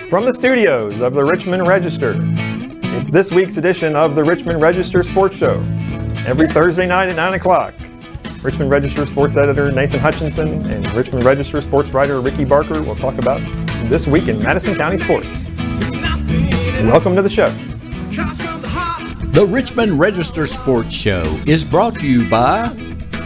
From the studios of the Richmond Register, it's this week's edition of the Richmond Register Sports Show. Every Thursday night at 9 o'clock, Richmond Register Sports Editor Nathan Hutchinson and Richmond Register Sports Writer Ricky Barker will talk about this week in Madison County sports. Welcome to the show. The Richmond Register Sports Show is brought to you by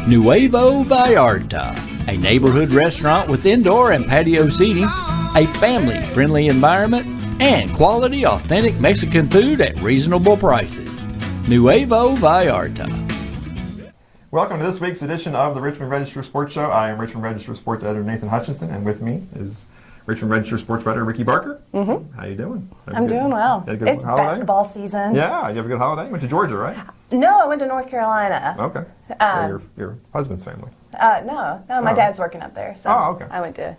Nuevo Vallarta, a neighborhood restaurant with indoor and patio seating, a family-friendly environment, and quality, authentic Mexican food at reasonable prices. Nuevo Vallarta. Welcome to this week's edition of the Richmond Register Sports Show. I am Richmond Register Sports Editor Nathan Hutchinson, and with me is Richmond Register Sports Writer Ricky Barker. How you doing? I'm doing well. It's holiday? Basketball season. Yeah, you have a good holiday? You went to Georgia, right? No, I went to North Carolina. Okay. Your husband's family? No, my dad's working up there, so okay. I went to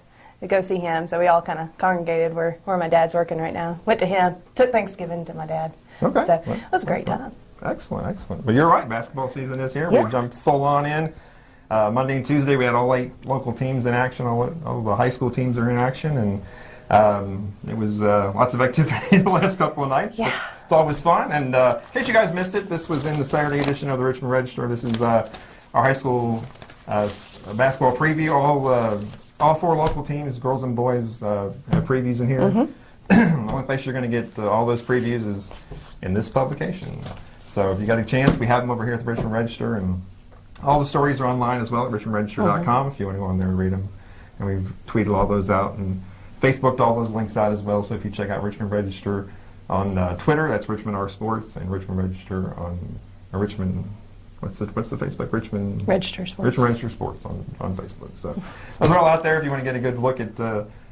go see him. So we all kind of congregated where my dad's working right now. Went to him, took Thanksgiving to my dad. Okay. So it was a great time. Excellent. But you're right, basketball season is here. Yeah. We jumped full on in. Monday and Tuesday we had all 8 local teams in action, all the high school teams are in action, and it was lots of activity the last couple of nights. Yeah. But it's always fun. And in case you guys missed it, this was in the Saturday edition of the Richmond Register. This is our high school basketball preview. All 4 local teams, girls and boys, have previews in here. The only place you're going to get all those previews is in this publication. So if you got a chance, we have them over here at the Richmond Register, and all the stories are online as well at richmondregister.com if you want to go on there and read them. And we've tweeted all those out and Facebooked all those links out as well. So if you check out Richmond Register on Twitter, that's Richmond R Sports, and Richmond Register on Richmond. What's the Facebook? Richmond Register Sports. Richmond Register Sports on Facebook. So those are all out there if you want to get a good look at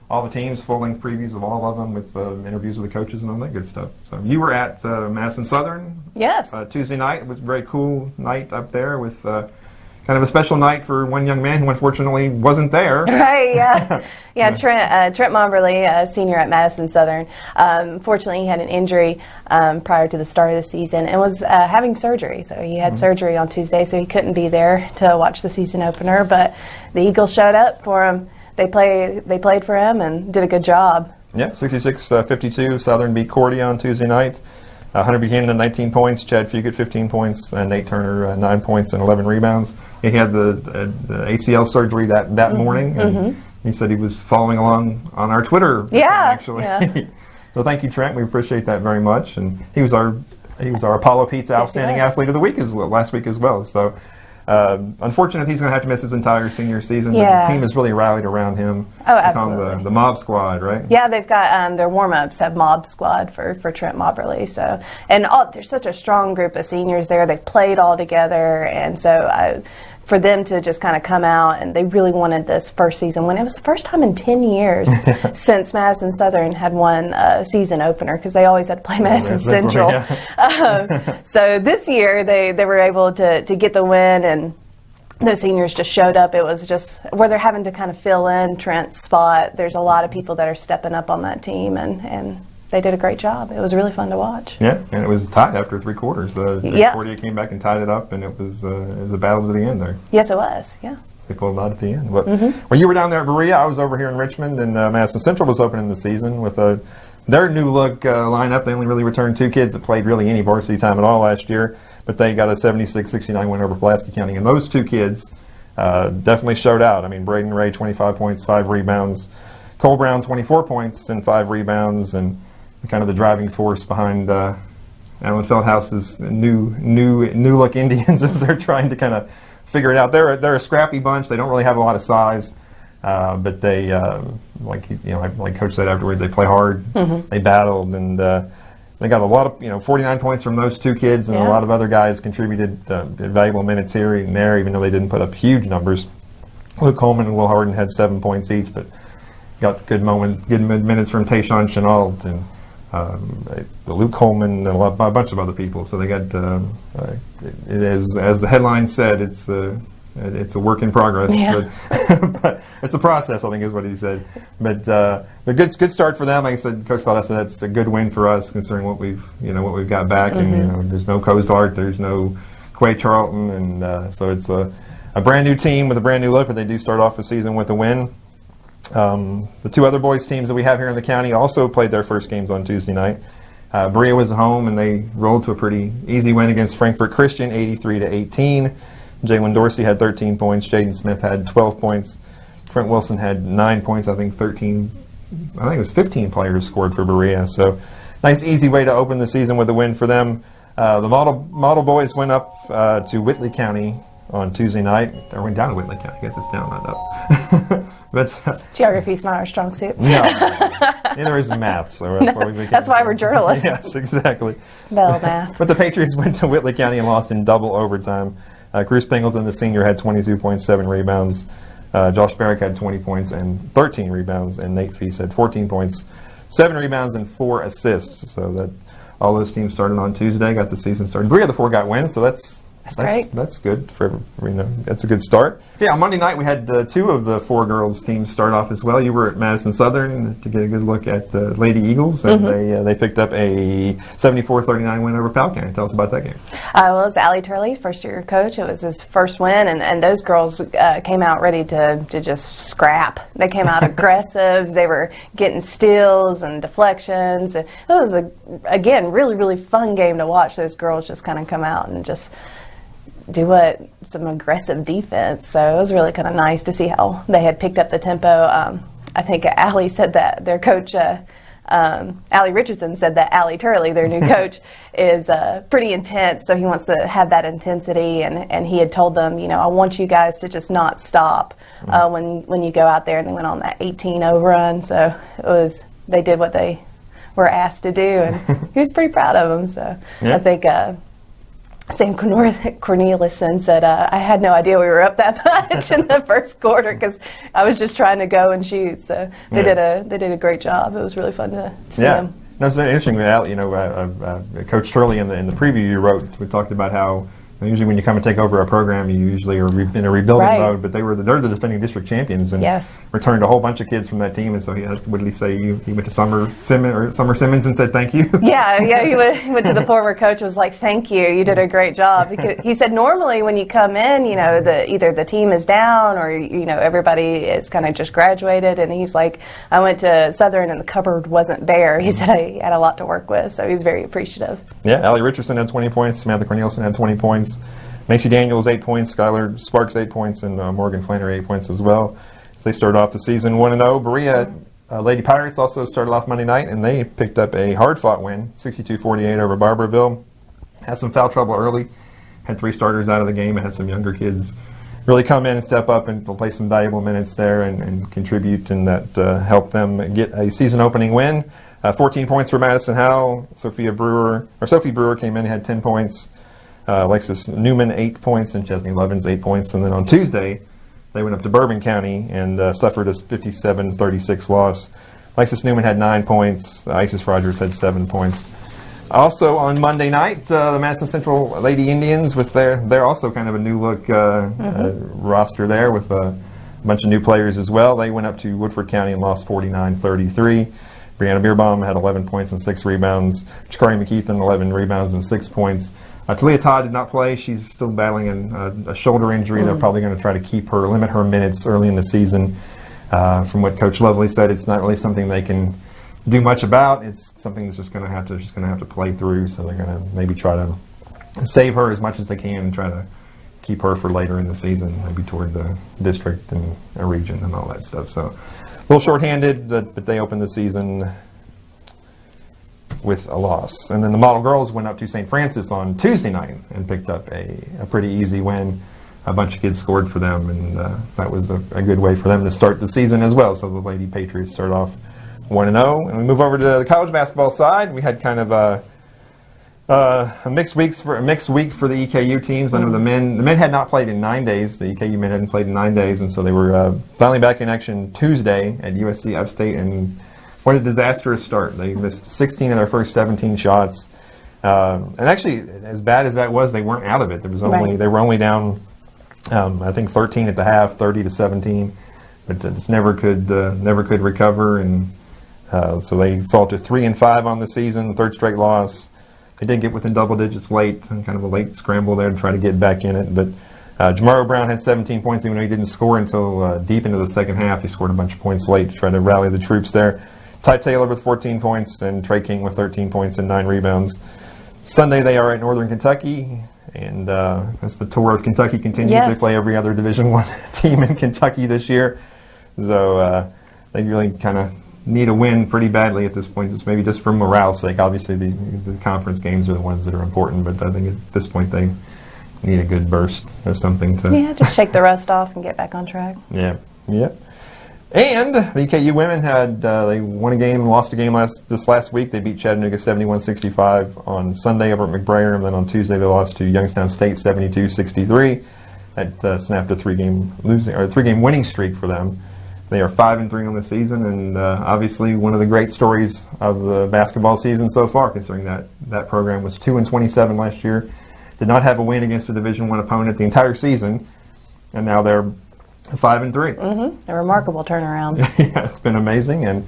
all the teams, full-length previews of all of them with interviews with the coaches and all that good stuff. So you were at Madison Southern. Yes. Tuesday night. It was a very cool night up there with kind of a special night for one young man who unfortunately wasn't there. Right, yeah. Yeah, Trent Mowbray, senior at Madison Southern. Fortunately, he had an injury prior to the start of the season and was having surgery. So he had surgery on Tuesday, so he couldn't be there to watch the season opener. But the Eagles showed up for him. They played for him and did a good job. Yeah, 66-52. Southern beat Cordy on Tuesday night. Hunter Buchanan, 19 points. Chad Fugate, 15 points. And Nate Turner, 9 points and 11 rebounds. He had the ACL surgery that morning, and he said he was following along on our Twitter. Actually. Yeah. So thank you, Trent. We appreciate that very much. And he was our Apollo Pizza Outstanding Athlete of the Week last week as well. So. Unfortunately, he's going to have to miss his entire senior season, but the team has really rallied around him. Oh, absolutely. The Mob Squad, right? Yeah, they've got their warm-ups have Mob Squad for Trent Mowbray. So, and there's such a strong group of seniors there. They've played all together, and so for them to just kind of come out, and they really wanted this first season when it was the first time in 10 years since Madison Southern had won a season opener, because they always had to play Madison Central. So this year they were able to get the win, and those seniors just showed up. It was just where they're having to kind of fill in Trent's spot. There's a lot of people that are stepping up on that team, and they did a great job. It was really fun to watch. Yeah, and it was tied after 3 quarters. Cordia came back and tied it up, and it was a battle to the end there. Yes, it was. Yeah. They pulled it out at the end. But when you were down there at Berea, I was over here in Richmond, and Madison Central was opening the season with their new look lineup. They only really returned 2 kids that played really any varsity time at all last year, but they got a 76-69 win over Pulaski County, and those 2 kids definitely showed out. I mean, Braden Ray, 25 points, 5 rebounds. Cole Brown, 24 points and 5 rebounds, and kind of the driving force behind Alan Feldhouse's new look Indians as they're trying to kind of figure it out. They're a scrappy bunch. They don't really have a lot of size, but they like Coach said afterwards, they play hard. They battled, and they got a lot of 49 points from those 2 kids, and a lot of other guys contributed valuable minutes here and there, even though they didn't put up huge numbers. Luke Coleman and Will Harden had 7 points each, but got good minutes from Tayshawn Chenault and Luke Coleman and a bunch of other people. So they got, as the headline said, it's a work in progress, but it's a process, I think is what he said. But good start for them. Like I said, Coach Feldhouse said that's a good win for us considering what we've got back. And there's no Cozart, there's no Quay Charlton, and so it's a brand new team with a brand new look. But they do start off the season with a win. The two other boys teams that we have here in the county also played their first games on Tuesday night. Berea was at home, and they rolled to a pretty easy win against Frankfort Christian, 83-18. Jalen Dorsey had 13 points. Jaden Smith had 12 points. Trent Wilson had 9 points. I think it was 15 players scored for Berea. So nice, easy way to open the season with a win for them. The model boys went up to Whitley County on Tuesday night. Or went down to Whitley County. I guess it's down, not up. But geography's not our strong suit. No. Neither is math. So that's why we're journalists. Yes, exactly. Spell math. But the Patriots went to Whitley County and lost in double overtime. Bruce Pingleton, the senior, had 22 points, 7 rebounds. Josh Barrick had 20 points and 13 rebounds, and Nate Feast had 14 points, 7 rebounds, and 4 assists. So that all those teams started on Tuesday, got the season started. 3 of the 4 got wins, so that's great. That's good for that's a good start. Yeah, on Monday night we had 2 of the 4 girls teams start off as well. You were at Madison Southern to get a good look at the Lady Eagles, and they picked up a 74-39 win over Powell County. Tell us about that game. Well, it was Allie Turley's first-year coach. It was his first win, and those girls came out ready to just scrap. They came out aggressive. They were getting steals and deflections. It was, again, really, really fun game to watch. Those girls just kind of come out and just do some aggressive defense. So it was really kind of nice to see how they had picked up the tempo. I think Allie said that their coach, Allie Richardson, said that Allie Turley, their new coach, is pretty intense. So he wants to have that intensity, and he had told them, I want you guys to just not stop when you go out there. And they went on that 18-0 run. So they did what they were asked to do, and he was pretty proud of them. So yeah. I think Sam Corneliuson said, I had no idea we were up that much in the first quarter because I was just trying to go and shoot. So they did a great job. It was really fun to see them. No, it's interesting. Coach Turley in the preview you wrote, we talked about how usually when you come and take over a program, you usually are in a rebuilding mode. But they're the defending district champions and returned a whole bunch of kids from that team. And so what did he say? He went to Summer Simmons and said thank you. Yeah. He went to the former coach. Was like, thank you. You did a great job. Because he said normally when you come in, either the team is down or everybody is kind of just graduated. And he's like, I went to Southern and the cupboard wasn't bare. He said I had a lot to work with. So he's very appreciative. Yeah, Allie Richardson had 20 points. Samantha Corneliuson had 20 points. Macy Daniels 8 points, Skylar Sparks 8 points, and Morgan Flannery 8 points as well. As they started off the season 1-0. Berea Lady Pirates also started off Monday night, and they picked up a hard-fought win, 62-48 over Barberville. Had some foul trouble early, had 3 starters out of the game, and had some younger kids really come in and step up and play some valuable minutes there and contribute, and that helped them get a season-opening win. 14 points for Madison Howell. Sophie Brewer came in and had 10 points. Alexis Newman 8 points, and Chesney Levins 8 points. And then on Tuesday, they went up to Bourbon County and suffered a 57-36 loss. Alexis Newman had 9 points. Isis Rogers had 7 points. Also on Monday night, the Madison Central Lady Indians with they're also kind of a new look roster there with a bunch of new players as well. They went up to Woodford County and lost 49-33. Brianna Beerbaum had 11 points and 6 rebounds. Chikari McKeithen 11 rebounds and 6 points. Talia Todd did not play. She's still battling a shoulder injury. They're probably going to try to limit her minutes early in the season. From what Coach Lovely said, it's not really something they can do much about. It's something that's just going to have to play through. So they're going to maybe try to save her as much as they can and try to keep her for later in the season, maybe toward the district and a region and all that stuff. So a little shorthanded, but they opened the season with a loss. And then the Model Girls went up to St. Francis on Tuesday night and picked up a pretty easy win. A bunch of kids scored for them, and that was a good way for them to start the season as well. So the Lady Patriots start off 1-0. And we move over to the college basketball side. We had kind of a mixed week for the EKU teams. I know the men had not played in 9 days. The EKU men hadn't played in 9 days, and so they were finally back in action Tuesday at USC Upstate, and what a disastrous start. They missed 16 of their first 17 shots. And actually, as bad as that was, they weren't out of it. They were only down, I think 13 at the half, 30-17, but just never could recover, and so they fall to 3-5 on the season, third straight loss. They did get within double digits late, kind of a late scramble there to try to get back in it, but Jamaro Brown had 17 points, even though he didn't score until deep into the second half. He scored a bunch of points late to try to rally the troops there. Ty Taylor with 14 points and Trey King with 13 points and 9 rebounds. Sunday they are at Northern Kentucky, and as the tour of Kentucky continues, Yes. they play every other Division I team in Kentucky this year. So they really kind of need a win pretty badly at this point, maybe just for morale's sake. Obviously, the conference games are the ones that are important, but I think at this point they need a good burst or something to... Yeah, just shake the rust off and get back on track. Yeah. And the EKU women they won a game, lost a game this last week. They beat Chattanooga 71-65 on Sunday over at McBrayer, and then on Tuesday they lost to Youngstown State 72-63. That snapped a three-game winning streak for them. They are 5-3 on the season, and obviously one of the great stories of the basketball season so far, considering that program was 2-27 last year, did not have a win against a Division I opponent the entire season, and now they're 5-3. A remarkable turnaround. Yeah, it's been amazing, and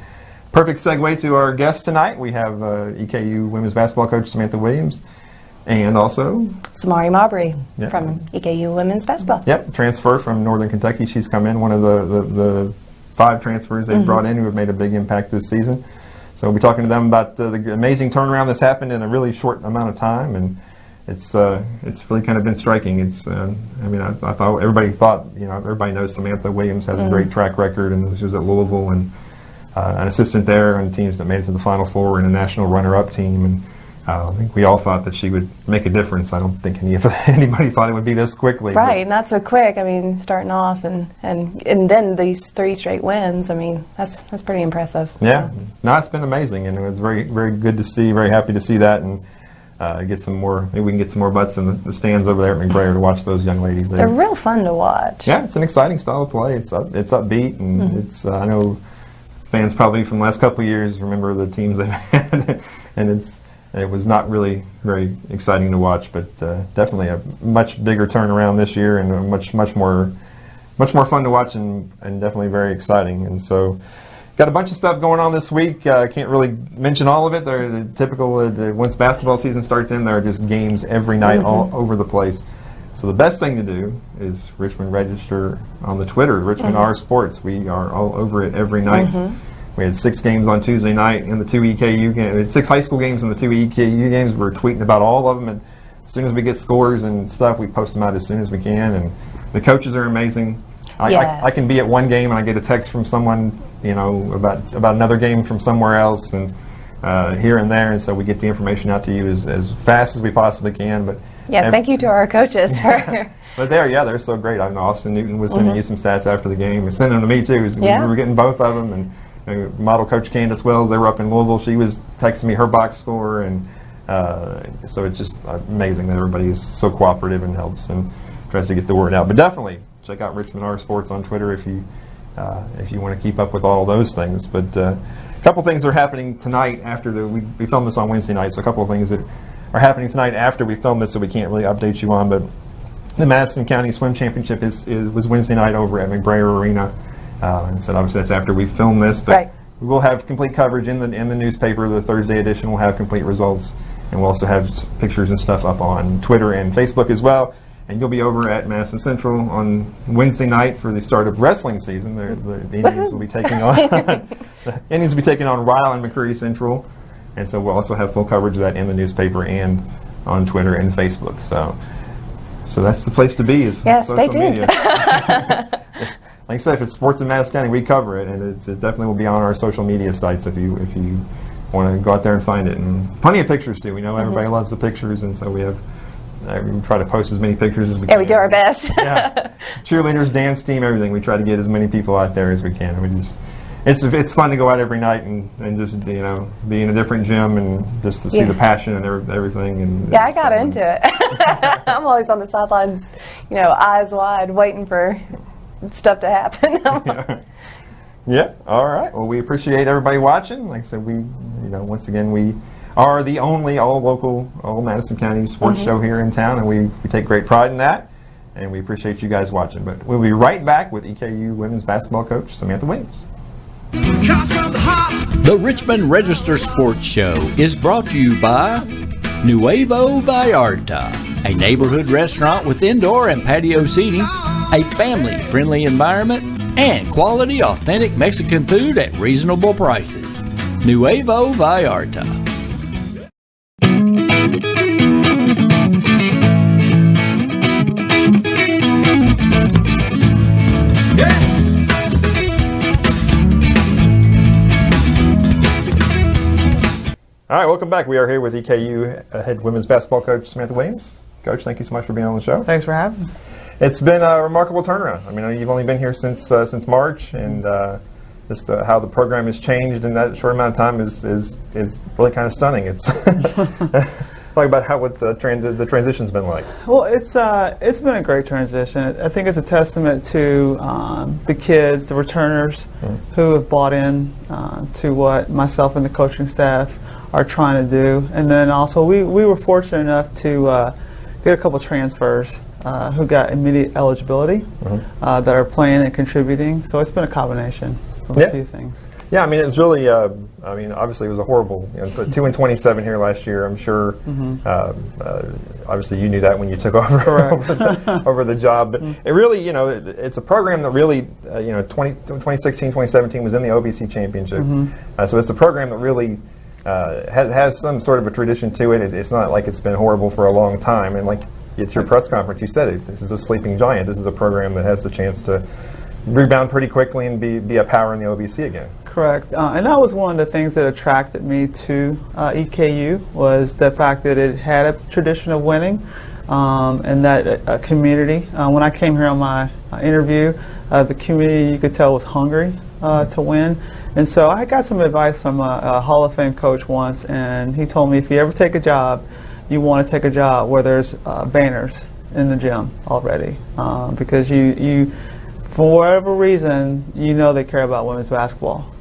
perfect segue to our guest tonight. We have EKU women's basketball coach Samantha Williams, and also Samari Mowbray Yeah. from EKU women's basketball. Yep, transfer from Northern Kentucky. She's come in, one of the 5 transfers they've brought in who have made a big impact this season. So we'll be talking to them about the amazing turnaround that's happened in a really short amount of time, and it's really kind of been striking. I thought everybody knows Samantha Williams has a great track record, and she was at Louisville and an assistant there on teams that made it to the Final Four and a national runner-up team. And I think we all thought that she would make a difference. I don't think anybody thought it would be this quickly. Right, not so quick. I mean, starting off and then these 3 straight wins. I mean, that's pretty impressive. Yeah, no, it's been amazing, and it was very, very good to see. Very happy to see that, and get some more. Maybe we can get some more butts in the stands over there at McBrayer to watch those young ladies there. They're real fun to watch. Yeah, it's an exciting style of play. It's upbeat, and it's I know fans probably from the last couple of years remember the teams they've had, and it was not really very exciting to watch, but definitely a much bigger turnaround this year, and a much more fun to watch, and definitely very exciting. And so, got a bunch of stuff going on this week. Can't really mention all of it. They're the typical. Once basketball season starts there are just games every night all over the place. So the best thing to do is Richmond Register on the Twitter, Richmond R Sports. We are all over it every night. We had 6 games on Tuesday night and the 2 EKU games. We had 6 high school games and the 2 EKU games. We're tweeting about all of them, and as soon as we get scores and stuff, we post them out as soon as we can. And the coaches are amazing. I can be at one game and I get a text from someone, about another game from somewhere else, and here and there, and so we get the information out to you as fast as we possibly can. But yes, thank you to our coaches for. But they're so great. I know Austin Newton was sending you some stats after the game. He sending them to me too. Yeah. We were getting both of them, and model coach Candace Wells, they were up in Louisville. She was texting me her box score, and so it's just amazing that everybody is so cooperative and helps and tries to get the word out. But definitely check out Richmond R Sports on Twitter if you want to keep up with all those things. But a couple things are happening tonight after we filmed this on Wednesday night, so a couple of things that are happening tonight after we filmed this, so we can't really update you on. But the Madison County Swim Championship was Wednesday night over at McBrayer Arena. And so obviously that's after we film this, but we will have complete coverage in the newspaper. The Thursday edition will have complete results, and we'll also have pictures and stuff up on Twitter and Facebook as well. And you'll be over at Madison Central on Wednesday night for the start of wrestling season. The Indians will be taking on Ryle and McCreary Central, and so we'll also have full coverage of that in the newspaper and on Twitter and Facebook. So that's the place to be. Is social stay tuned. Media. Like I said, if it's sports in Madison County, we cover it, and it definitely will be on our social media sites if you want to go out there and find it. And plenty of pictures too. We know everybody loves the pictures, and so we try to post as many pictures as we can. Yeah, we do our best. Yeah, cheerleaders, dance team, everything. We try to get as many people out there as we can. It's fun to go out every night and just be in a different gym and just to see the passion and everything. And I got into it. I'm always on the sidelines, eyes wide, waiting for stuff to happen. Yeah. All right. Well, we appreciate everybody watching. Like I said, once again, we are the only all local, all Madison County sports show here in town, and we take great pride in that. And we appreciate you guys watching. But we'll be right back with EKU women's basketball coach Samantha Williams. The Richmond Register Sports Show is brought to you by Nuevo Vallarta, a neighborhood restaurant with indoor and patio seating, a family-friendly environment, and quality, authentic Mexican food at reasonable prices. Nuevo Vallarta. All right, welcome back. We are here with EKU head women's basketball coach Samantha Williams. Coach, thank you so much for being on the show. Thanks for having me. It's been a remarkable turnaround. I mean, you've only been here since March, and just how the program has changed in that short amount of time is really kind of stunning. It's talk about what the transition's been like. Well, it's been a great transition. I think it's a testament to the kids, the returners, who have bought in to what myself and the coaching staff are trying to do. And then also we were fortunate enough to get a couple transfers who got immediate eligibility that are playing and contributing. So it's been a combination of a few things. Yeah, I mean, it was really, obviously it was a horrible, 2-27 here last year. I'm sure, obviously you knew that when you took over over the job. But it really, it's a program that really, 2016, 2017 was in the OVC championship. So it's a program that really has some sort of a tradition to it. It's not like it's been horrible for a long time. And like at your press conference, you said it. This is a sleeping giant. This is a program that has the chance to rebound pretty quickly and be a power in the OVC again. Correct. And that was one of the things that attracted me to EKU, was the fact that it had a tradition of winning and that community. When I came here on my interview, the community, you could tell, was hungry to win. And so I got some advice from a Hall of Fame coach once, and he told me, if you ever take a job, you want to take a job where there's banners in the gym already, because you for whatever reason, they care about women's basketball.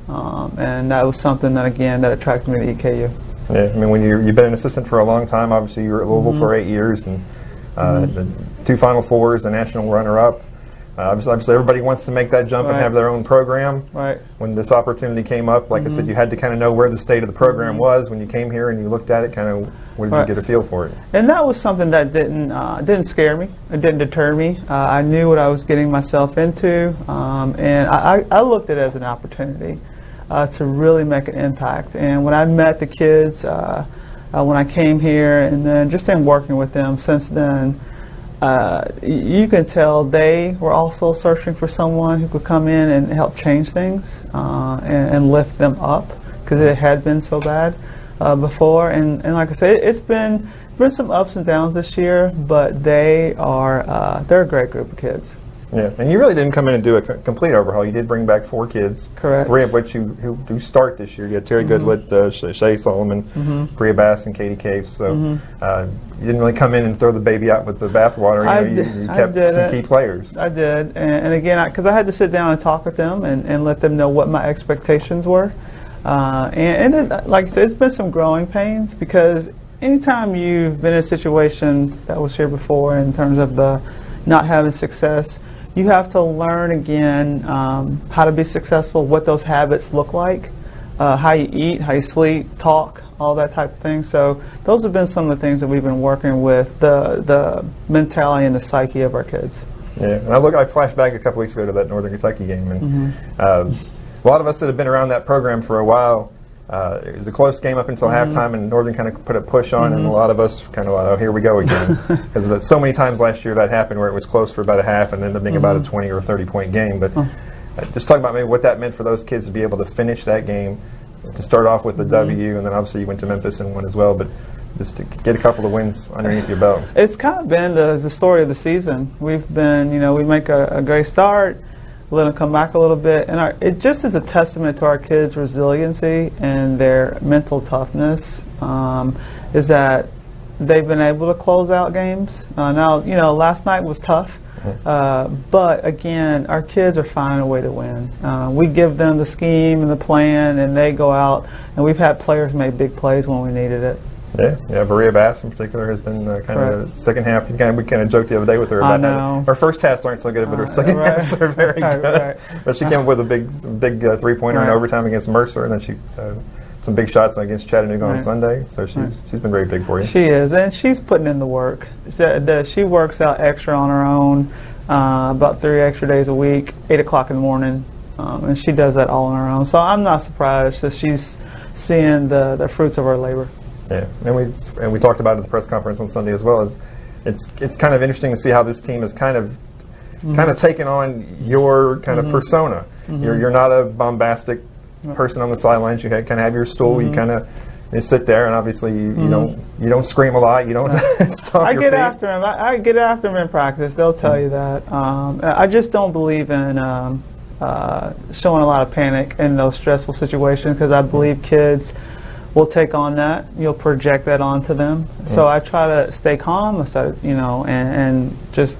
And that was something that, again, that attracted me to EKU. Yeah, I mean, when you've been an assistant for a long time, obviously you were at Louisville for 8 years, and the 2 Final Fours, the national runner-up. Obviously, everybody wants to make that jump and have their own program. Right. When this opportunity came up, like I said, you had to kind of know where the state of the program was when you came here and you looked at it. Kind of, where did you get a feel for it? And that was something that didn't scare me. It didn't deter me. I knew what I was getting myself into, and I looked at it as an opportunity to really make an impact. And when I met the kids, when I came here, and then just in working with them since then, you can tell they were also searching for someone who could come in and help change things and lift them up, because it had been so bad before. And like I said, it's been some ups and downs this year, but they're a great group of kids. Yeah, and you really didn't come in and do a complete overhaul. You did bring back 4 kids. Correct. 3 of which who do start this year. You had Terry Goodlett, Shay Solomon, Bria Bass, and Katie Cave. So you didn't really come in and throw the baby out with the bathwater. You kept some key players. I did. And again, because I had to sit down and talk with them and let them know what my expectations were. And like you said, it's been some growing pains, because anytime you've been in a situation that was here before in terms of the not having success, you have to learn again how to be successful, what those habits look like, how you eat, how you sleep, talk, all that type of thing. So those have been some of the things that we've been working with, the mentality and the psyche of our kids. Yeah, and I flashed back a couple weeks ago to that Northern Kentucky game, and a lot of us that have been around that program for a while, it was a close game up until halftime, and Northern kind of put a push on, and a lot of us kind of like, oh, here we go again. Because so many times last year that happened where it was close for about a half and ended up being about a 20 or 30-point game. But just talk about maybe what that meant for those kids to be able to finish that game, to start off with the W, and then obviously you went to Memphis and won as well. But just to get a couple of wins underneath your belt. It's kind of been the story of the season. We've been, we make a great start, let them come back a little bit, and it just is a testament to our kids' resiliency and their mental toughness, is that they've been able to close out games. Now, last night was tough, but again, our kids are finding a way to win. We give them the scheme and the plan, and they go out, and we've had players make big plays when we needed it. Yeah, Bria Bass in particular has been kind of second half. We kind of joked the other day with her about that. Her first halves aren't so good, but her second halves are very good. But she came up with a big 3-pointer in overtime against Mercer, and then she some big shots against Chattanooga on Right. Sunday. So she's been very big for you. She is, and she's putting in the work. She works out extra on her own, about 3 extra days a week, 8 o'clock in the morning, and she does that all on her own. So I'm not surprised that she's seeing the fruits of her labor. Yeah, and we talked about it at the press conference on Sunday as well. As it's kind of interesting to see how this team has kind of taken on your kind of persona. You're not a bombastic person on the sidelines. You kind of have your stool. You kind of sit there, and obviously you don't scream a lot. You don't stomp your feet. After him. I get after him in practice. They'll tell you that. I just don't believe in showing a lot of panic in those stressful situations, because I believe kids will take on that. You'll project that onto them. So I try to stay calm. And just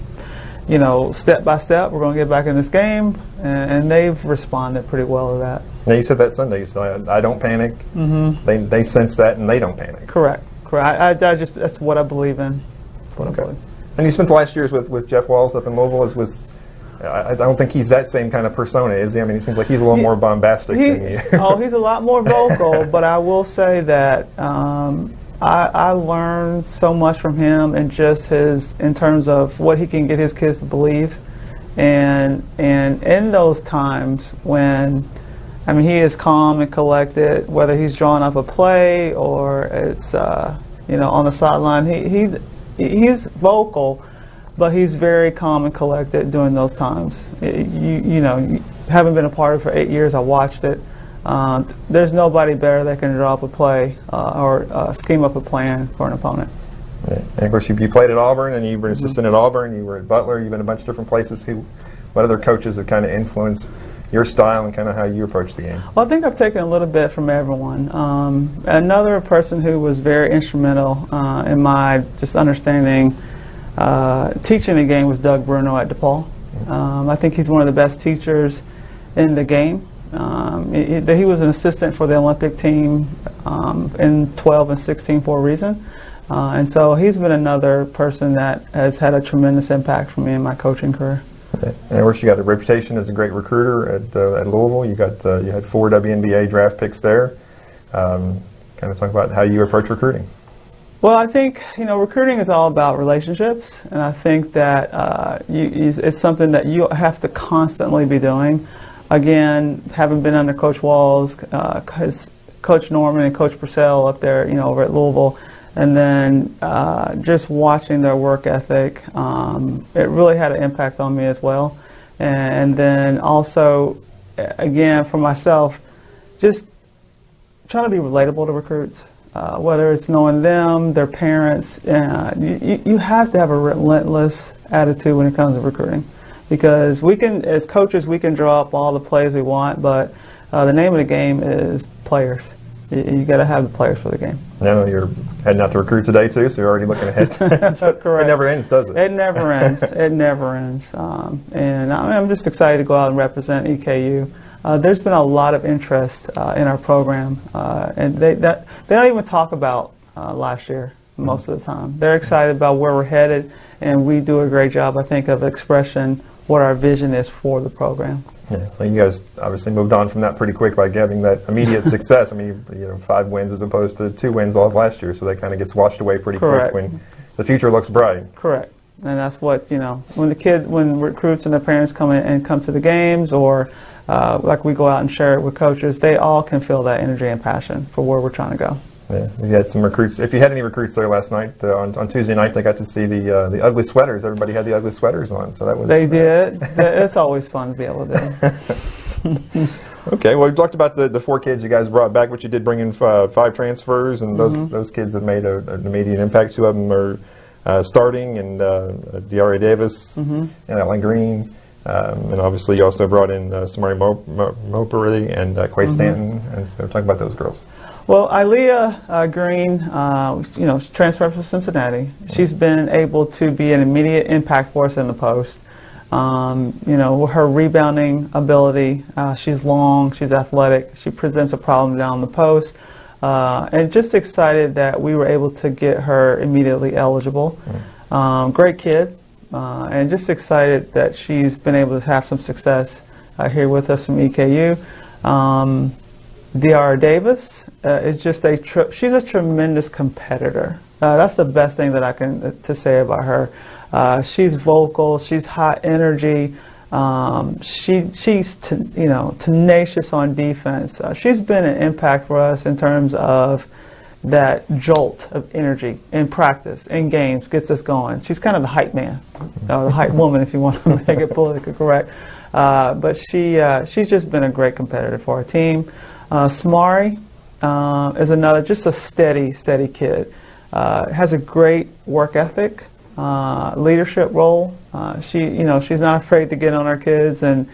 step by step, we're going to get back in this game, and they've responded pretty well to that. Now, you said that Sunday. You said, I don't panic. They sense that, and they don't panic. Correct. I just that's what I believe in. Okay. And you spent the last years with Jeff Walls up in Louisville. I don't think he's that same kind of persona, is he? I mean, it seems like he's a little more bombastic than you. He's a lot more vocal, but I will say that I learned so much from him, and just in terms of what he can get his kids to believe, and in those times when, he is calm and collected, whether he's drawing up a play or it's on the sideline. He's vocal, but he's very calm and collected during those times. Having been a part of it for 8 years, I watched it. There's nobody better that can draw up a play or scheme up a plan for an opponent. Yeah. And of course, you played at Auburn, and you were an assistant at Auburn. You were at Butler. You've been a bunch of different places. What other coaches have kind of influenced your style and kind of how you approach the game? Well, I think I've taken a little bit from everyone. Another person who was very instrumental in my just understanding teaching the game was Doug Bruno at DePaul. I think he's one of the best teachers in the game. He was an assistant for the Olympic team in 12 and 16 for a reason. And so he's been another person that has had a tremendous impact for me in my coaching career. Okay. And of course, you got a reputation as a great recruiter at Louisville. You had 4 WNBA draft picks there. Kind of talk about how you approach recruiting. Well, I think recruiting is all about relationships, and I think that it's something that you have to constantly be doing. Again, having been under Coach Walls, Coach Norman and Coach Purcell up there, over at Louisville, and then just watching their work ethic, it really had an impact on me as well. And then also, again, for myself, just trying to be relatable to recruits. Whether it's knowing them, their parents, you have to have a relentless attitude when it comes to recruiting, because as coaches, we can draw up all the plays we want, but the name of the game is players. You got to have the players for the game. I know you're heading out to recruit today too, so you're already looking ahead. Correct. It never ends, does it? It never ends. It never ends. And I'm just excited to go out and represent EKU. There's been a lot of interest in our program, and they don't even talk about last year most of the time. They're excited about where we're headed, and we do a great job, I think, of expressing what our vision is for the program. Yeah, well, you guys obviously moved on from that pretty quick by having that immediate success. 5 wins as opposed to 2 wins all of last year, so that kind of gets washed away pretty quick when the future looks bright. Correct. And that's what, when recruits and their parents come in and come to the games, or like we go out and share it with coaches, they all can feel that energy and passion for where we're trying to go. Yeah, you had some recruits. If you had any recruits there last night, on Tuesday night, they got to see the ugly sweaters. Everybody had the ugly sweaters on, so that was. They did. It's always fun to be able to do. Okay, well, we talked about the 4 kids you guys brought back, but you did bring in 5 transfers, and those kids have made an immediate impact. 2 of them are starting, and Diarra Davis and Ellen Green. And obviously, you also brought in Samari Mowbray and Quay Stanton, and so talk about those girls. Well, Ilea Green, she transferred from Cincinnati. She's been able to be an immediate impact for us in the post. Her rebounding ability, she's long, she's athletic, she presents a problem down the post. And just excited that we were able to get her immediately eligible. Great kid, and just excited that she's been able to have some success here with us from EKU. De'Ara Davis is just she's a tremendous competitor. That's the best thing that I can to say about her. She's vocal. She's high energy. She's tenacious on defense. She's been an impact for us in terms of that jolt of energy in practice, in games, gets us going. She's kind of the hype man, the hype woman, if you want to make it politically correct. But she's just been a great competitor for our team. Samari is another, just a steady kid. Has a great work ethic, leadership role. She's not afraid to get on our kids and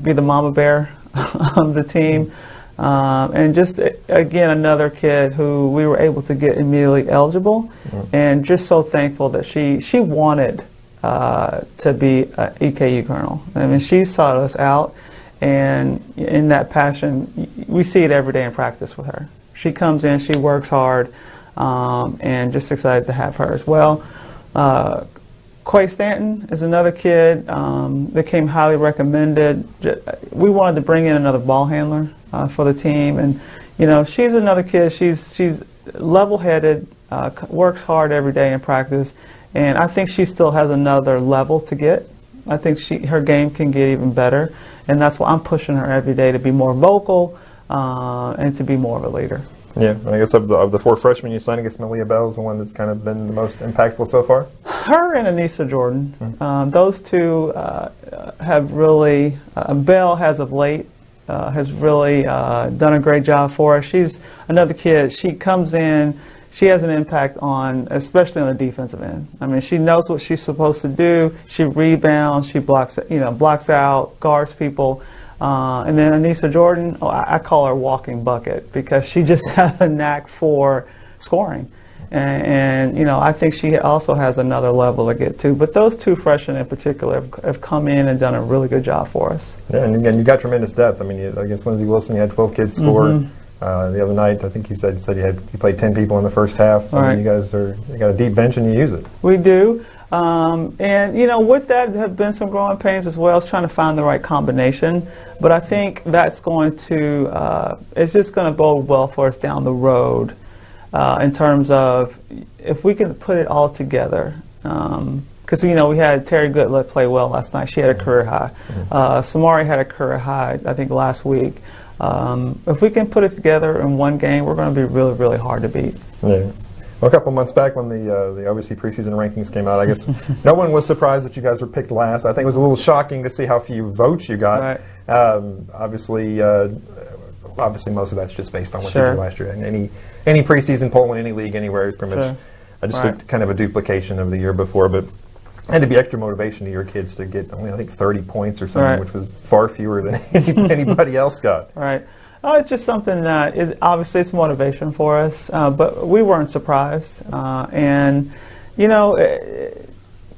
be the mama bear of the team. And just, again, another kid who we were able to get immediately eligible, and just so thankful that she wanted to be an EKU colonel. I mean, she sought us out, and in that passion, we see it every day in practice with her. She comes in, she works hard, and just excited to have her as well. Quay Stanton is another kid that came highly recommended. We wanted to bring in another ball handler for the team, and she's another kid. She's level-headed, works hard every day in practice, and I think she still has another level to get. I think her game can get even better, and that's why I'm pushing her every day to be more vocal and to be more of a leader. Yeah, and I guess of the four freshmen you signed, I guess Malia Bell is the one that's kind of been the most impactful so far? Her and Anissa Jordan. Those two have really, Bell has of late, has really done a great job for us. She's another kid. She comes in, she has an impact on, especially on the defensive end. I mean, she knows what she's supposed to do. She rebounds, she blocks out, guards people. And then Anissa Jordan, I call her walking bucket, because she just has a knack for scoring. And I think she also has another level to get to. But those two freshmen in particular have come in and done a really good job for us. Yeah, and again, you got tremendous depth. I mean, I guess Lindsey Wilson, you had 12 kids score. The other night, I think you said you played 10 people in the first half. So you guys you got a deep bench and you use it. We do. And with that have been some growing pains as well, is trying to find the right combination. But I think that's going to, it's just going to bode well for us down the road in terms of if we can put it all together. Because, we had Terry Goodlett play well last night. She had a career high. Samari had a career high, I think, last week. If we can put it together in one game, we're going to be really, really hard to beat. Yeah. Well, a couple months back when the OVC preseason rankings came out, I guess no one was surprised that you guys were picked last. I think it was a little shocking to see how few votes you got. Right. Obviously, most of that's just based on what you did last year. And any preseason poll in any league anywhere is pretty much just kind of a duplication of the year before. But and to be extra motivation to your kids to get only, I think, 30 points or something, which was far fewer than anybody else got. Right. Oh, it's just something that is obviously it's motivation for us, but we weren't surprised.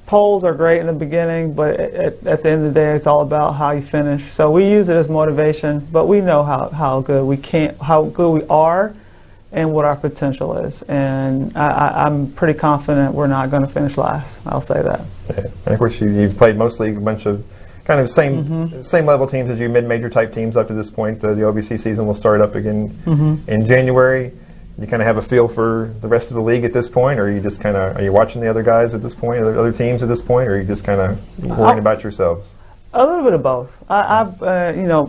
Polls are great in the beginning, but at the end of the day, it's all about how you finish. So we use it as motivation, but we know how good we are, and what our potential is. And I'm pretty confident we're not going to finish last. I'll say that. Yeah. And of course, you've played mostly a bunch of kind of same level teams as you, mid-major type teams up to this point. The OVC season will start up again in January. You kind of have a feel for the rest of the league at this point, or are you just kind of are you watching the other guys at this point, or the other teams at this point, or are you just kind of worrying about yourselves? A little bit of both.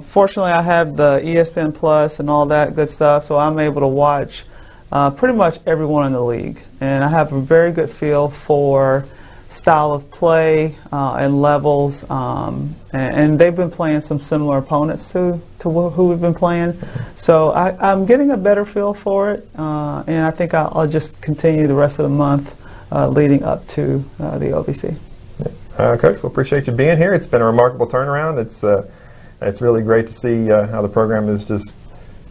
Fortunately, I have the ESPN Plus and all that good stuff, so I'm able to watch pretty much everyone in the league, and I have a very good feel for style of play and levels, and they've been playing some similar opponents to who we've been playing. So I'm getting a better feel for it, and I think I'll just continue the rest of the month leading up to the OVC. Coach, we appreciate you being here. It's been a remarkable turnaround. It's really great to see how the program is just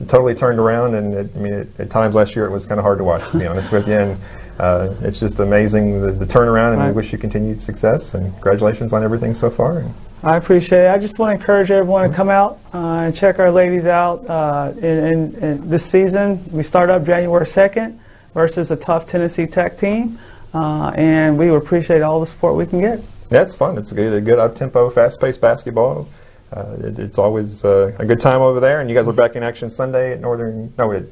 totally turned around, and at times last year it was kind of hard to watch, to be honest with you. And it's just amazing the turnaround, and we wish you continued success, and congratulations on everything so far. I appreciate it. I just want to encourage everyone to come out and check our ladies out in this season. We start up January 2nd versus a tough Tennessee Tech team, and we appreciate all the support we can get. Yeah, it's fun. It's a good up-tempo, fast-paced basketball. It's always a good time over there, and you guys are back in action Sunday at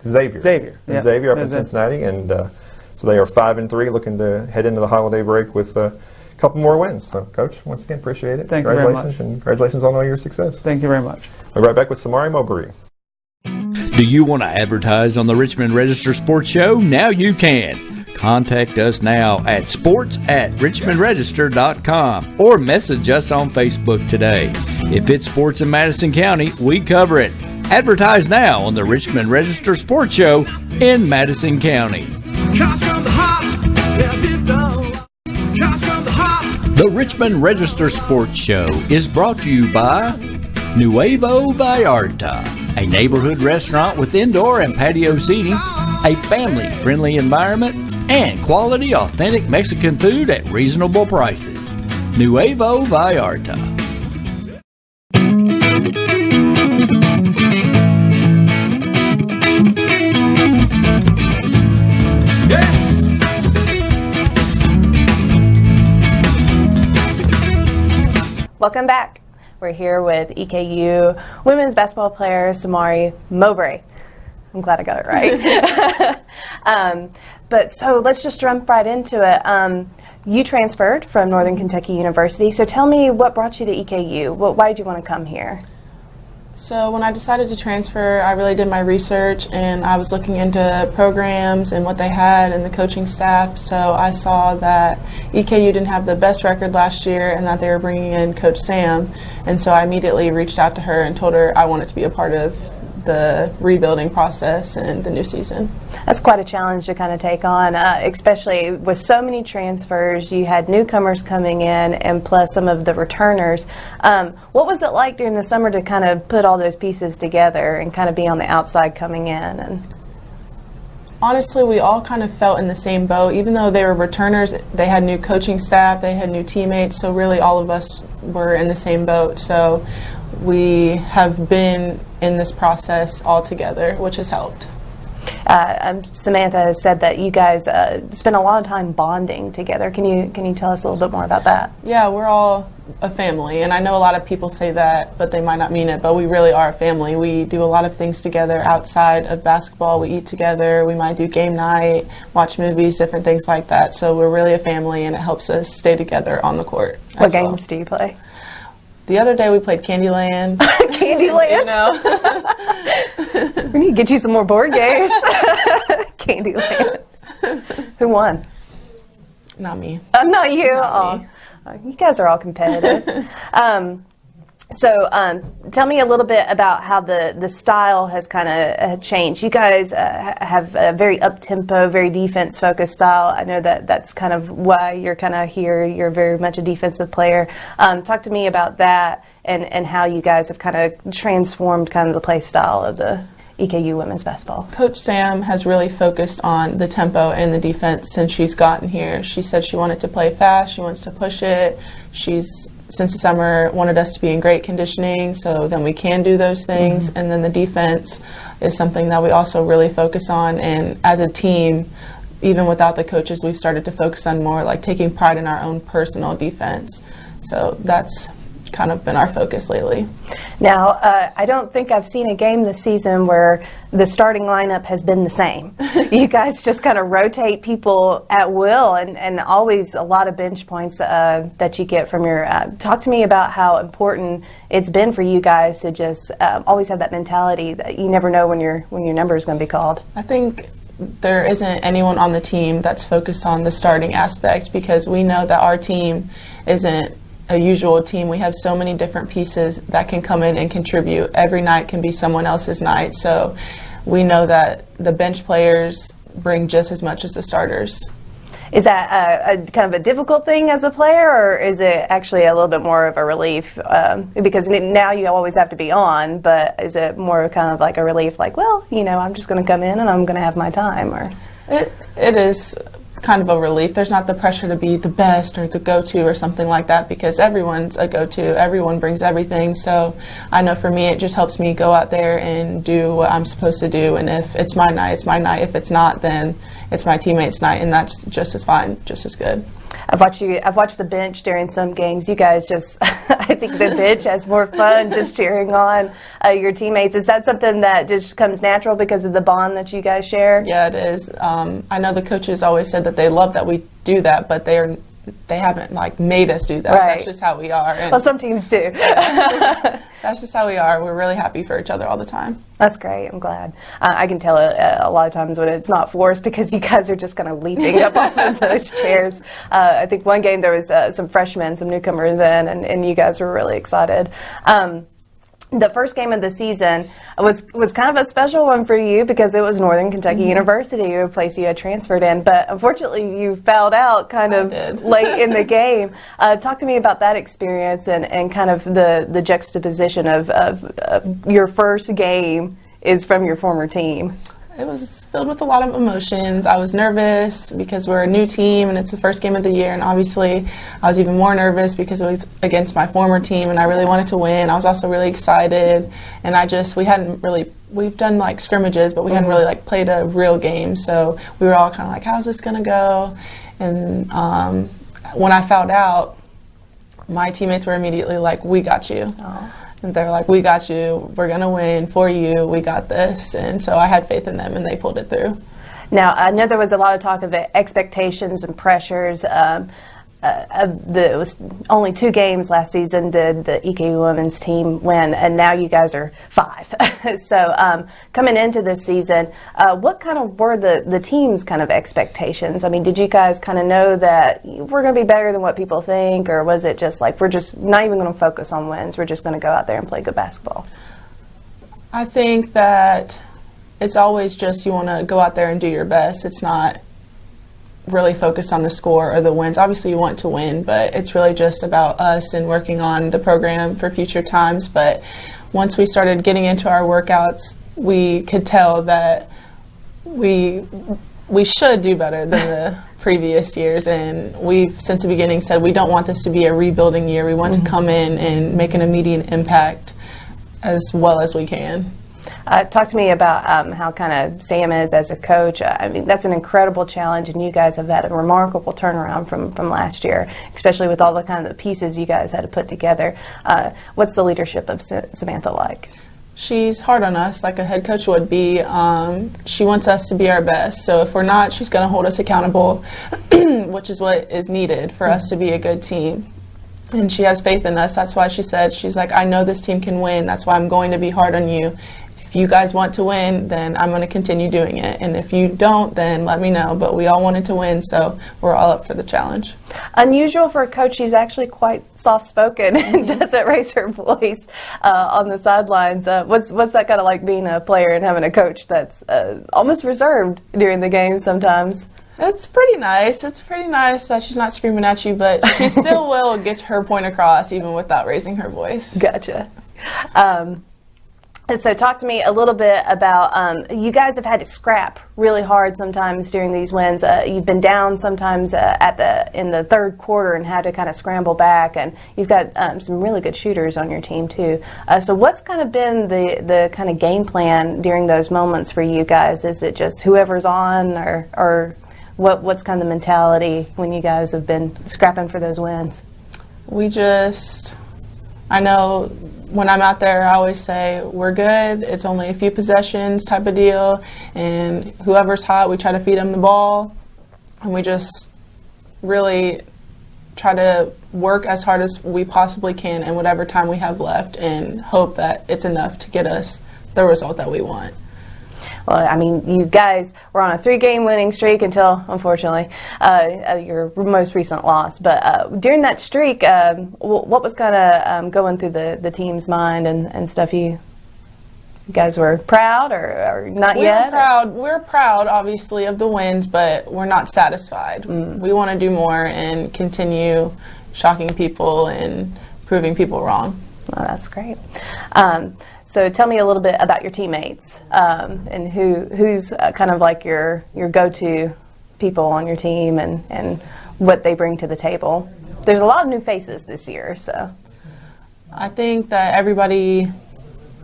Xavier. Xavier up in Cincinnati, and so they are 5-3, looking to head into the holiday break with a couple more wins. So, Coach, once again, appreciate it. Thank you very much. And congratulations on all your success. Thank you very much. We'll be right back with Samari Mowbray. Do you want to advertise on the Richmond Register Sports Show? Now you can. Contact us now at sports@richmondregister.com or message us on Facebook today. If it's sports in Madison County, we cover it. Advertise now on the Richmond Register Sports Show in Madison County. The Richmond Register Sports Show is brought to you by Nuevo Vallarta, a neighborhood restaurant with indoor and patio seating, a family-friendly environment, and quality, authentic Mexican food at reasonable prices. Nuevo Vallarta. Welcome back. We're here with EKU women's basketball player Samari Mowbray. I'm glad I got it right. But so let's just jump right into it. You transferred from Northern Kentucky University, so tell me what brought you to EKU. Why did you want to come here? So when I decided to transfer, I really did my research, and I was looking into programs and what they had and the coaching staff. So I saw that EKU didn't have the best record last year and that they were bringing in Coach Sam. And so I immediately reached out to her and told her I wanted to be a part of the rebuilding process and the new season. That's quite a challenge to kind of take on, especially with so many transfers. You had newcomers coming in and plus some of the returners. What was it like during the summer to kind of put all those pieces together and kind of be on the outside coming in? And honestly, we all kind of felt in the same boat. Even though they were returners, they had new coaching staff, they had new teammates, so really all of us were in the same boat. So we have been in this process all together, which has helped. Samantha has said that you guys spend a lot of time bonding together. Can you tell us a little bit more about that? Yeah, we're all a family, and I know a lot of people say that, but they might not mean it, but we really are a family. We do a lot of things together outside of basketball. We eat together, we might do game night, watch movies, different things like that. So we're really a family, and it helps us stay together on the court. What games do you play? The other day we played Candyland. Candyland? You know. We need to get you some more board games. Candyland. Who won? Not me. Not you. Not me. You guys are all competitive. So tell me a little bit about how the style has kind of changed. You guys have a very up-tempo, very defense-focused style. I know that's kind of why you're kind of here. You're very much a defensive player. Talk to me about that and how you guys have kind of transformed kind of the play style of the EKU women's basketball. Coach Sam has really focused on the tempo and the defense since she's gotten here. She said she wanted to play fast. She wants to push it. She's since the summer wanted us to be in great conditioning so then we can do those things. And then the defense is something that we also really focus on, and as a team, even without the coaches, we've started to focus on more like taking pride in our own personal defense. So that's kind of been our focus lately. Now, I don't think I've seen a game this season where the starting lineup has been the same. You guys just kind of rotate people at will, and always a lot of bench points that you get from your. Talk to me about how important it's been for you guys to just always have that mentality that you never know when your number is going to be called. I think there isn't anyone on the team that's focused on the starting aspect because we know that our team isn't a usual team. We have so many different pieces that can come in and contribute. Every night can be someone else's night. So we know that the bench players bring just as much as the starters. Is that a kind of a difficult thing as a player, or is it actually a little bit more of a relief? Because now you always have to be on, but is it more kind of like a relief, like, well, I'm just going to come in and I'm going to have my time? Or it is kind of a relief. There's not the pressure to be the best or the go-to or something like that because everyone's a go-to. Everyone brings everything. So I know for me it just helps me go out there and do what I'm supposed to do, and if it's my night, it's my night. If it's not, then it's my teammate's night, and that's just as fine, just as good. I've watched the bench during some games. You guys just, I think the bench has more fun just cheering on your teammates. Is that something that just comes natural because of the bond that you guys share? Yeah, it is. I know the coaches always said that they love that we do that, but they haven't like made us do that. Right. That's just how we are. And Well, some teams do. that's just how we are. We're really happy for each other all the time. That's great. I'm glad. I can tell a lot of times when it's not forced because you guys are just kind of leaping up off of those chairs. I think one game there was some freshmen, some newcomers in, and you guys were really excited. The first game of the season was kind of a special one for you because it was Northern Kentucky University, a place you had transferred in. But unfortunately, you fouled out kind of late in the game. Talk to me about that experience and kind of the juxtaposition of your first game is from your former team. It was filled with a lot of emotions. I was nervous because we're a new team and it's the first game of the year, and obviously I was even more nervous because it was against my former team and I really wanted to win. I was also really excited, and we've done like scrimmages, but we hadn't really like played a real game, so we were all kind of like, how's this gonna go? And when I fouled out, my teammates were immediately like, we got you. Oh. And they're like, we got you, we're going to win for you, we got this. And so I had faith in them and they pulled it through. Now, I know there was a lot of talk of the expectations and pressures. It was only 2 games last season did the EKU women's team win, and now you guys are 5. So coming into this season, what kind of were the team's kind of expectations? I mean, did you guys kind of know that we're going to be better than what people think, or was it just like we're just not even going to focus on wins, we're just going to go out there and play good basketball? I think that it's always just you want to go out there and do your best. It's not really focused on the score or the wins. Obviously you want to win, but it's really just about us and working on the program for future times. But once we started getting into our workouts, we could tell that we should do better than the previous years, and we've since the beginning said we don't want this to be a rebuilding year. We want to come in and make an immediate impact as well as we can. Talk to me about how kind of Sam is as a coach. I mean, that's an incredible challenge, and you guys have had a remarkable turnaround from last year, especially with all the kind of the pieces you guys had to put together. What's the leadership of Samantha like? She's hard on us, like a head coach would be. She wants us to be our best. So if we're not, she's going to hold us accountable, which is what is needed for us to be a good team. And she has faith in us. That's why she said, she's like, I know this team can win. That's why I'm going to be hard on you. If you guys want to win, then I'm going to continue doing it. And if you don't, then let me know. But we all wanted to win, so we're all up for the challenge. Unusual for a coach. She's actually quite soft-spoken and doesn't raise her voice on the sidelines. What's that kind of like being a player and having a coach that's almost reserved during the game sometimes? It's pretty nice. It's pretty nice that she's not screaming at you, but she still will get her point across even without raising her voice. Gotcha. And so talk to me a little bit about, you guys have had to scrap really hard sometimes during these wins. You've been down sometimes in the third quarter and had to kind of scramble back, and you've got some really good shooters on your team too. So what's kind of been the kind of game plan during those moments for you guys? Is it just whoever's on, or what's kind of the mentality when you guys have been scrapping for those wins? I know when I'm out there, I always say, we're good, it's only a few possessions type of deal, and whoever's hot, we try to feed them the ball, and we just really try to work as hard as we possibly can in whatever time we have left and hope that it's enough to get us the result that we want. Well, I mean, you guys were on a 3-game winning streak until, unfortunately, your most recent loss. But during that streak, what was kind of going through the team's mind and stuff? You guys were proud or not yet? We're proud, obviously, of the wins, but we're not satisfied. We want to do more and continue shocking people and proving people wrong. Oh, that's great. So tell me a little bit about your teammates and who's kind of like your go-to people on your team and what they bring to the table. There's a lot of new faces this year, so. I think that everybody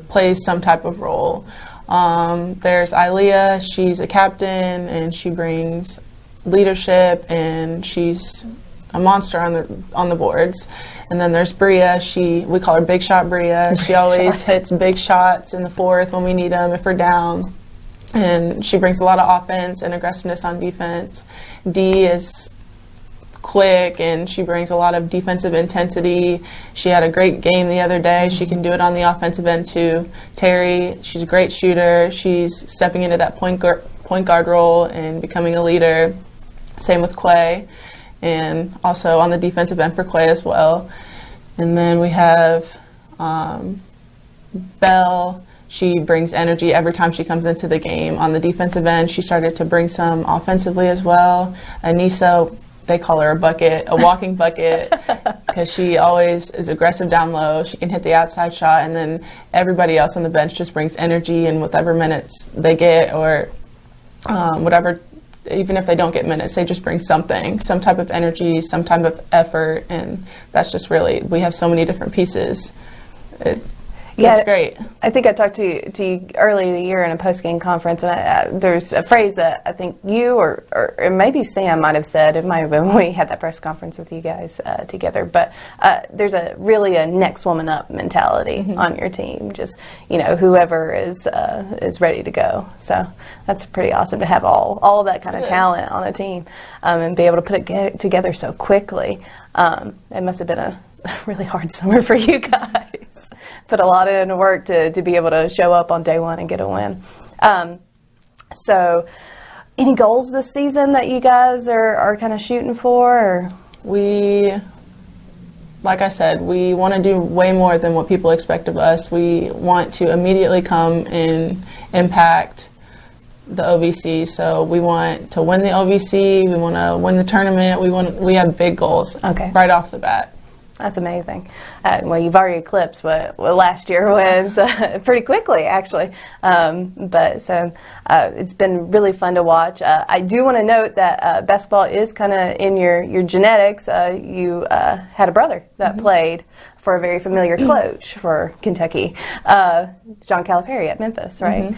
plays some type of role. There's Ilea, she's a captain and she brings leadership and she's a monster on the boards. And then there's Bria. We call her Big Shot Bria. She always hits big shots in the fourth when we need them if we're down. And she brings a lot of offense and aggressiveness on defense. Dee is quick, and she brings a lot of defensive intensity. She had a great game the other day. She can do it on the offensive end too. Terry, she's a great shooter. She's stepping into that point guard role and becoming a leader. Same with Quay, and also on the defensive end for Quay as well. And then we have Belle. She brings energy every time she comes into the game. On the defensive end, she started to bring some offensively as well. Anissa, they call her a walking bucket, because she always is aggressive down low. She can hit the outside shot, and then everybody else on the bench just brings energy, and whatever minutes they get, or whatever, even if they don't get minutes, they just bring something, some type of energy, some type of effort, and that's just really, we have so many different pieces. It's great. I think I talked to you early in the year in a post-game conference, and there's a phrase that I think you or maybe Sam might have said. It might have been when we had that press conference with you guys together. But there's really a next woman up mentality on your team. Just, whoever is ready to go. So that's pretty awesome to have all of that kind of talent on a team, and be able to put it together so quickly. It must have been a really hard summer for you guys. Put a lot in work to be able to show up on day one and get a win. So any goals this season that you guys are kind of shooting for? Or? Like I said, we want to do way more than what people expect of us. We want to immediately come and impact the OVC. So we want to win the OVC. We want to win the tournament. We have big goals right off the bat. That's amazing. Well, you've already eclipsed what last year was pretty quickly, actually. But it's been really fun to watch. I do want to note that basketball is kind of in your genetics. You had a brother that played for a very familiar coach for Kentucky, John Calipari at Memphis, right?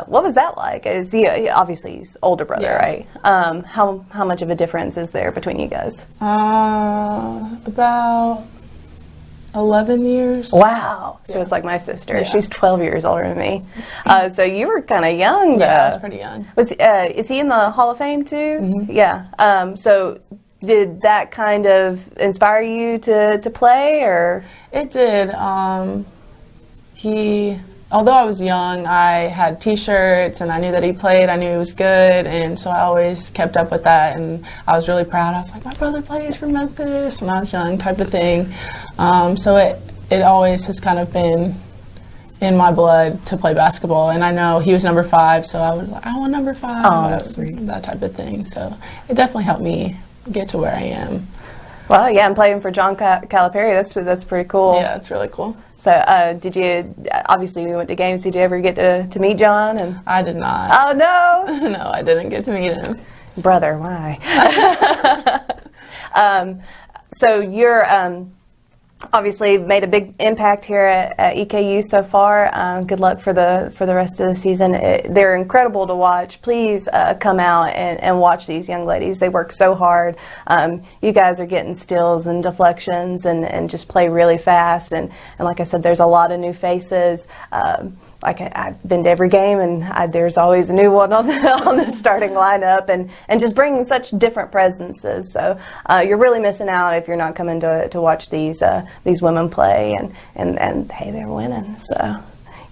What was that like? Is he obviously he's older brother, right? How much of a difference is there between you guys? About 11 years. Wow. So it's like my sister. Yeah. She's 12 years older than me. So you were kind of young. Yeah, I was pretty young. Is he in the Hall of Fame too? Yeah. So did that kind of inspire you to play, or? It did. Although I was young, I had T-shirts, and I knew that he played. I knew he was good, and so I always kept up with that, and I was really proud. I was like, my brother plays for Memphis when I was young, type of thing. So it always has kind of been in my blood to play basketball, and I know he was number 5, so I was like, I want number 5, that's sweet. That type of thing. So it definitely helped me get to where I am. Well, yeah, and playing for John Calipari, that's pretty cool. Yeah, it's really cool. So did you, obviously we went to games, did you ever get to meet John? And I did not. Oh, no? No, I didn't get to meet him. Brother, why? So you're obviously made a big impact here at EKU so far. Good luck for the rest of the season. They're incredible to watch. Please come out and watch these young ladies. They work so hard. You guys are getting steals and deflections and just play really fast. And like I said, there's a lot of new faces. Like I've been to every game, and there's always a new one on the starting lineup, and just bringing such different presences. So you're really missing out if you're not coming to watch these women play, and hey, they're winning. So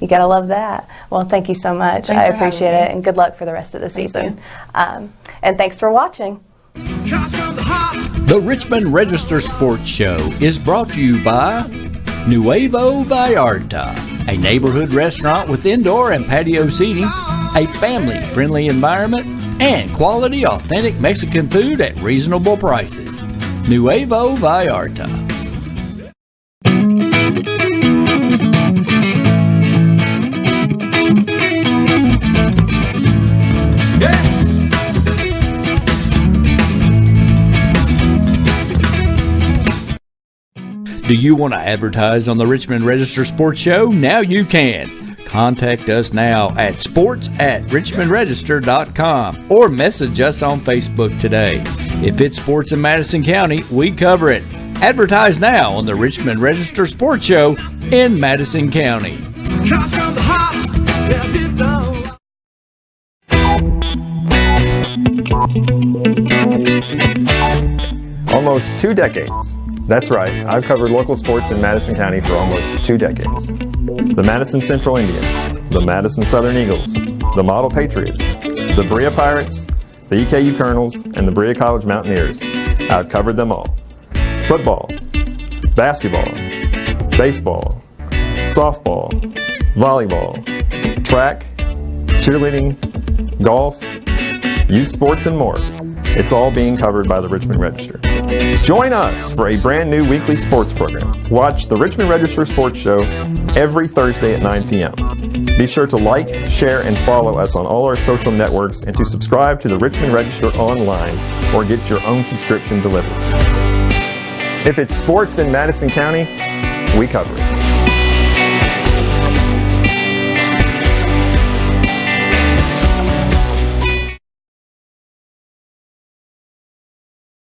you gotta love that. Well, thank you so much. I appreciate it, and good luck for the rest of the season. And thanks for watching. The Richmond Register Sports Show is brought to you by Nuevo Vallarta, a neighborhood restaurant with indoor and patio seating, a family-friendly environment, and quality, authentic Mexican food at reasonable prices. Nuevo Vallarta. Do you want to advertise on the Richmond Register Sports Show? Now you can. Contact us now at sports@richmondregister.com or message us on Facebook today. If it's sports in Madison County, we cover it. Advertise now on the Richmond Register Sports Show in Madison County. Almost 2 decades. That's right, I've covered local sports in Madison County for almost 2 decades. The Madison Central Indians, the Madison Southern Eagles, the Model Patriots, the Berea Pirates, the EKU Colonels, and the Berea College Mountaineers. I've covered them all. Football, basketball, baseball, softball, volleyball, track, cheerleading, golf, youth sports, and more. It's all being covered by the Richmond Register. Join us for a brand new weekly sports program. Watch the Richmond Register Sports Show every Thursday at 9 p.m. Be sure to like, share, and follow us on all our social networks and to subscribe to the Richmond Register online or get your own subscription delivered. If it's sports in Madison County, we cover it.